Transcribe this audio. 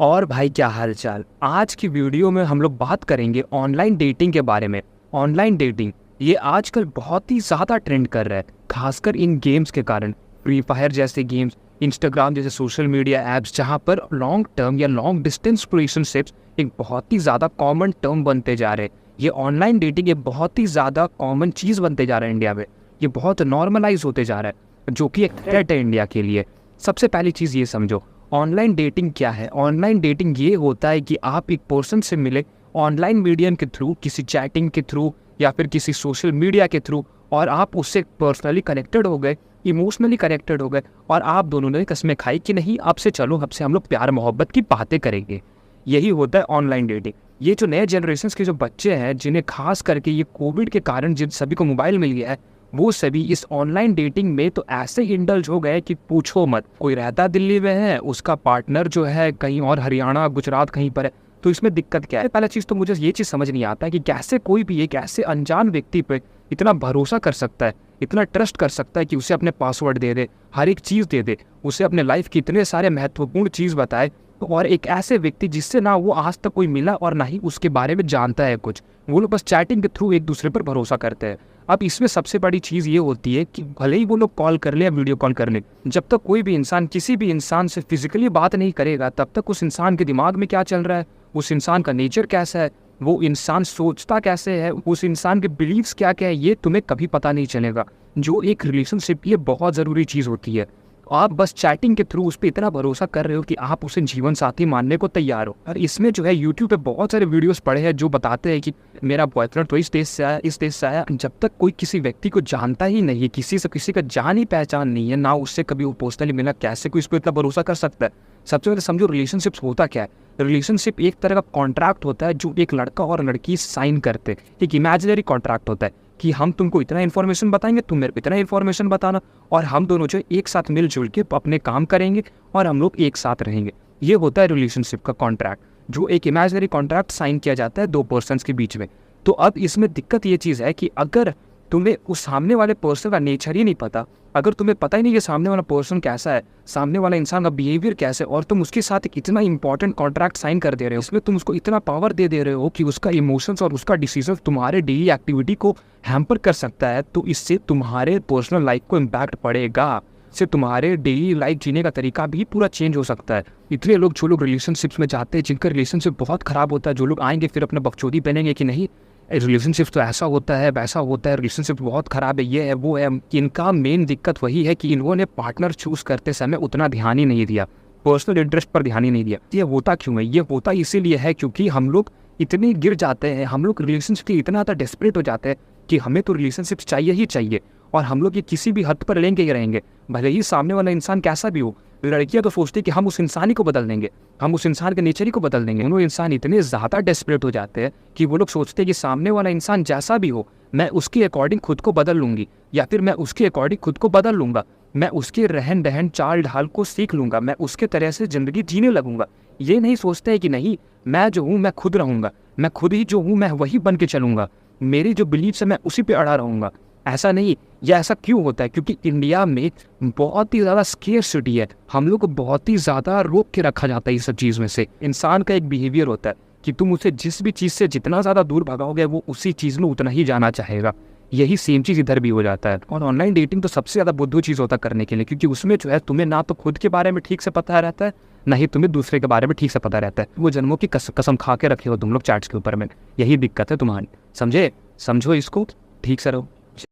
और भाई क्या हाल चाल। आज की वीडियो में हम लोग बात करेंगे ऑनलाइन डेटिंग के बारे में। ऑनलाइन डेटिंग ये आजकल बहुत ही ज़्यादा ट्रेंड कर रहा है, खासकर इन गेम्स के कारण। फ्री फायर जैसे गेम्स, इंस्टाग्राम जैसे सोशल मीडिया ऐप्स, जहाँ पर लॉन्ग टर्म या लॉन्ग डिस्टेंस रिलेशनशिप्स एक बहुत ही ज़्यादा कॉमन टर्म बनते जा रहे हैं। ये ऑनलाइन डेटिंग ये बहुत ही ज़्यादा कॉमन चीज़ बनते जा रहा है इंडिया में। ये बहुत नॉर्मलाइज होते जा रहा है, जो कि एक थ्रेट है इंडिया के लिए। सबसे पहली चीज़ ये समझो, ऑनलाइन डेटिंग क्या है। ऑनलाइन डेटिंग ये होता है कि आप एक पर्सन से मिले ऑनलाइन मीडियम के थ्रू, किसी चैटिंग के थ्रू या फिर किसी सोशल मीडिया के थ्रू, और आप उससे पर्सनली कनेक्टेड हो गए, इमोशनली कनेक्टेड हो गए, और आप दोनों ने कसमें खाई कि नहीं अब से चलो, अब से हम लोग प्यार मोहब्बत की बातें करेंगे। यही होता है ऑनलाइन डेटिंग। ये जो नए जनरेशन के जो बच्चे हैं, जिन्हें खास करके ये कोविड के कारण जिन सभी को मोबाइल मिल गया है, वो सभी इस ऑनलाइन डेटिंग में तो ऐसे इंडल्ज हो गए कि पूछो मत। कोई रहता दिल्ली में है, उसका पार्टनर जो है कहीं और हरियाणा गुजरात कहीं पर है, तो इसमें दिक्कत क्या है? पहला चीज़ तो मुझे ये चीज़ समझ नहीं आता है कि कैसे कोई भी एक ऐसे अनजान व्यक्ति पे इतना भरोसा कर सकता है, इतना ट्रस्ट कर सकता है कि उसे अपने पासवर्ड दे दे, हर एक चीज़ दे दे, उसे अपने लाइफ की इतने सारे महत्वपूर्ण चीज़ बताए। और एक ऐसे व्यक्ति जिससे ना वो आज तक कोई मिला और ना ही उसके बारे में जानता है कुछ, वो लोग बस चैटिंग के थ्रू एक दूसरे पर भरोसा करते हैं। अब इसमें सबसे बड़ी चीज़ ये होती है कि भले ही वो लोग कॉल कर ले या वीडियो कॉल कर ले, जब तक कोई भी इंसान किसी भी इंसान से फिजिकली बात नहीं करेगा, तब तक उस इंसान के दिमाग में क्या चल रहा है, उस इंसान का नेचर कैसा है, वो इंसान सोचता कैसे है, उस इंसान के बिलीव्स क्या क्या है, ये तुम्हें कभी पता नहीं चलेगा। जो एक रिलेशनशिप ये बहुत ज़रूरी चीज़ होती है। आप बस चैटिंग के थ्रू उस पर इतना भरोसा कर रहे हो कि आप उसे जीवन साथी मानने को तैयार हो। और इसमें जो है यूट्यूब पे बहुत सारे वीडियोस पड़े हैं जो बताते हैं कि मेरा बॉयफ्रेंड तो इस देश से आया, इस देश से आया। जब तक कोई किसी व्यक्ति को जानता ही नहीं है, किसी से किसी का जान ही पहचान नहीं है, ना उससे कभी वो पर्सनली मिला, कैसे कोई इस पर इतना भरोसा कर सकता है? सबसे पहले समझो रिलेशनशिप्स होता क्या है। रिलेशनशिप एक तरह का कॉन्ट्रैक्ट होता है जो एक लड़का और लड़की साइन करते हैं। एक इमेजिनरी कॉन्ट्रैक्ट होता है कि हम तुमको इतना इन्फॉर्मेशन बताएंगे, तुम मेरे को इतना इन्फॉर्मेशन बताना, और हम दोनों जो एक साथ मिलजुल के अपने काम करेंगे और हम लोग एक साथ रहेंगे। ये होता है रिलेशनशिप का कॉन्ट्रैक्ट, जो एक इमेजिनरी कॉन्ट्रैक्ट साइन किया जाता है दो पर्सन्स के बीच में। तो अब इसमें दिक्कत ये चीज़ है कि अगर तुम्हें उस सामने वाले पर्सन का नेचर ही नहीं पता, अगर तुम्हें पता ही नहीं कि सामने वाला पर्सन कैसा है, सामने वाला इंसान का बिहेवियर कैसा है, और तुम उसके साथ एक इतना इंपॉर्टेंट कॉन्ट्रैक्ट साइन कर दे रहे हो, इसमें तुम उसको इतना पावर दे रहे हो कि उसका इमोशंस और उसका डिसीजन तुम्हारे डेली एक्टिविटी को हैम्पर कर सकता है, तो इससे तुम्हारे पर्सनल लाइफ को इम्पैक्ट पड़ेगा। इससे तुम्हारे डेली लाइफ जीने का तरीका भी पूरा चेंज हो सकता है। इतने लोग जो लोग रिलेशनशिप्स में जाते हैं, जिनका रिलेशनशिप बहुत ख़राब होता है, जो लोग आएंगे फिर अपना बकचोदी बनेंगे कि नहीं रिलेशनशिप तो ऐसा होता है, वैसा होता है, रिलेशनशिप बहुत ख़राब है, ये है वो है। इनका मेन दिक्कत वही है कि इन्होंने पार्टनर चूज़ करते समय उतना ध्यान ही नहीं दिया, पर्सनल इंटरेस्ट पर ध्यान ही नहीं दिया। ये होता क्यों है? ये होता इसीलिए है क्योंकि हम लोग इतने गिर जाते हैं, हम लोग रिलेशनशिप के इतना ज़्यादा डेस्परेट हो जाते हैं कि हमें तो रिलेशनशिप चाहिए ही चाहिए, और हम लोग ये किसी भी हद पर लेंगे ही रहेंगे, भले ही सामने वाला इंसान कैसा भी हो। लड़कियां तो सोचती है कि हम उस इंसान ही को बदल देंगे, हम उस इंसान के नेचर ही को बदल देंगे। वो इंसान इतने ज़्यादा डेस्परेट हो जाते हैं कि वो लोग सोचते हैं कि सामने वाला इंसान जैसा भी हो, मैं उसके अकॉर्डिंग खुद को बदल लूँगी, या फिर मैं उसके अकॉर्डिंग खुद को बदल लूँगा, मैं उसके रहन सहन चाल ढाल को सीख लूँगा, मैं उसके तरह से ज़िंदगी जीने लगूंगा। ये नहीं सोचते हैं कि नहीं, मैं जो हूँ मैं खुद रहूँगा, मैं खुद ही जो हूँ मैं वही बन के चलूँगा, मेरी जो बिलीव्स है मैं उसी पे अड़ा रहूँगा। ऐसा नहीं। यह ऐसा क्यों होता है? क्योंकि इंडिया में बहुत ही ज़्यादा स्केर्सिटी है, हम लोग को बहुत ही ज़्यादा रोक के रखा जाता है इस सब चीज़ में से। इंसान का एक बिहेवियर होता है कि तुम उसे जिस भी चीज़ से जितना ज़्यादा दूर भगाओगे, वो उसी चीज़ में उतना ही जाना चाहेगा। यही सेम चीज़ इधर भी हो जाता है। और ऑनलाइन डेटिंग तो सबसे ज़्यादा बुद्धू चीज़ होता है करने के लिए, क्योंकि उसमें जो है तुम्हें ना तो खुद के बारे में ठीक से पता रहता है, ना ही तुम्हें दूसरे के बारे में ठीक से पता रहता है। वो जन्मों की कसम खा के रखे हो तुम लोग चैट्स के ऊपर में। यही दिक्कत है तुम्हारी। समझे? समझो इसको, ठीक से रहो।